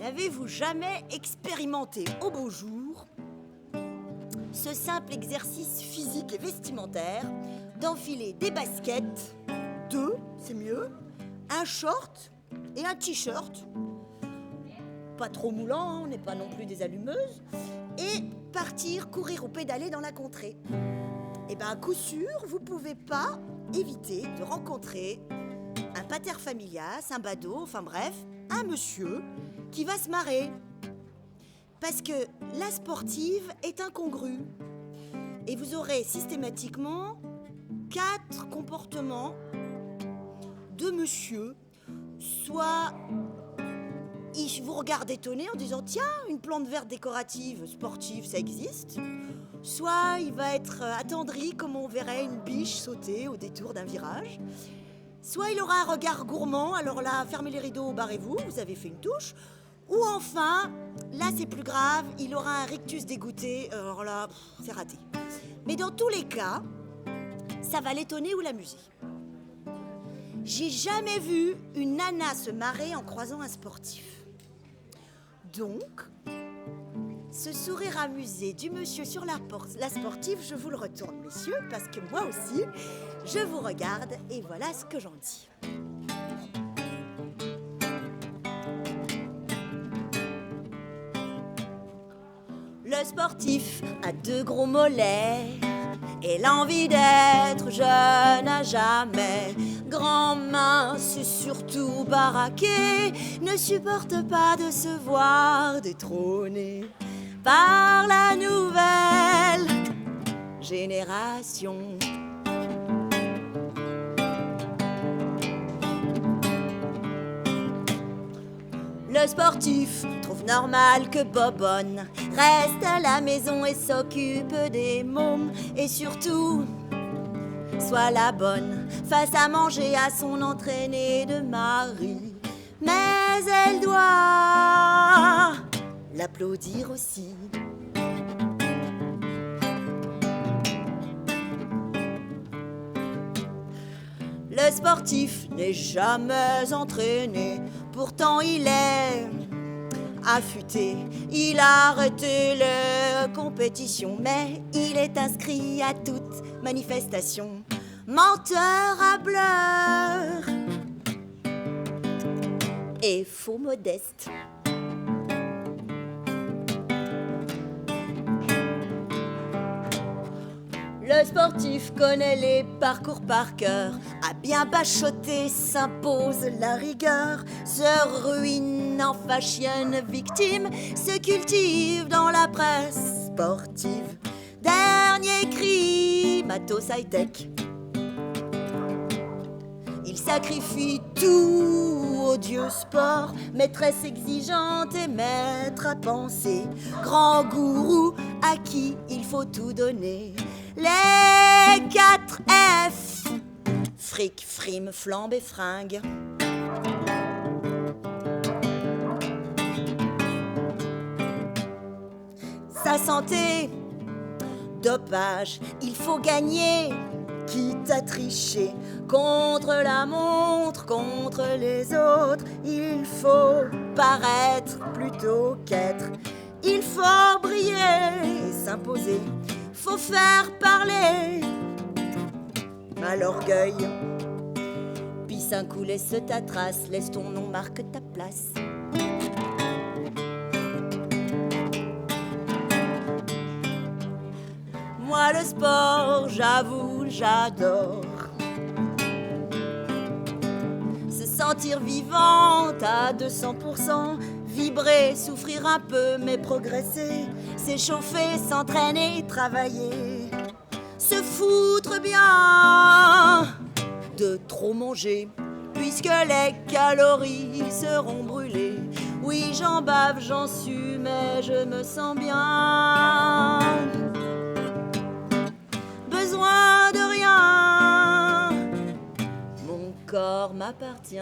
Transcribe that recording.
N'avez-vous jamais expérimenté au beau jour ce simple exercice physique et vestimentaire d'enfiler des baskets, deux, c'est mieux, un short et un t-shirt, pas trop moulant, hein, on n'est pas non plus des allumeuses, et partir courir ou pédaler dans la contrée. Et bien à coup sûr, vous pouvez pas éviter de rencontrer un pater familias, un badaud, enfin bref, un monsieur qui va se marrer. Parce que la sportive est incongrue. Et vous aurez systématiquement 4 comportements de monsieur. Soit il vous regarde étonné en disant « Tiens, une plante verte décorative sportive, ça existe ». Soit il va être attendri comme on verrait une biche sauter au détour d'un virage. Soit il aura un regard gourmand, alors là, fermez les rideaux, barrez-vous, vous avez fait une touche. Ou enfin, là c'est plus grave, il aura un rictus dégoûté, alors là, c'est raté. Mais dans tous les cas, ça va l'étonner ou l'amuser. J'ai jamais vu une nana se marrer en croisant un sportif. Donc, ce sourire amusé du monsieur sur la sportive, je vous le retourne, messieurs, parce que moi aussi, je vous regarde et voilà ce que j'en dis. Le sportif a 2 gros mollets et l'envie d'être jeune à jamais. Grand mince et surtout baraqué, ne supporte pas de se voir détrôné par la nouvelle génération. Le sportif trouve normal que Bobonne reste à la maison et s'occupe des mômes. Et surtout, soit la bonne, fasse à manger à son entraîné de mari. Mais elle doit l'applaudir aussi. Le sportif n'est jamais entraîné, pourtant il est affûté. Il a arrêté les compétitions, mais il est inscrit à toute manifestation. Menteur à bleur et faux modeste. Le sportif connaît les parcours par cœur, a bien bachoté, s'impose la rigueur, se ruine en fashion victime, se cultive dans la presse sportive. Dernier cri, matos high-tech. Il sacrifie tout au dieu sport, maîtresse exigeante et maître à penser, grand gourou à qui il faut tout donner. Les 4 F, fric, frime, flambe et fringue. Sa santé, dopage, il faut gagner, quitte à tricher. Contre la montre, contre les autres, il faut paraître plutôt qu'être. Il faut briller et s'imposer. Faut faire parler à l'orgueil. Pisse un coup, laisse ta trace, laisse ton nom, marque ta place. Moi le sport, j'avoue, j'adore. Se sentir vivante à 200%, vibrer, souffrir un peu, mais progresser, s'échauffer, s'entraîner, travailler, se foutre bien de trop manger, puisque les calories seront brûlées. Oui, j'en bave, j'en sue, mais je me sens bien. Besoin de rien, mon corps m'appartient.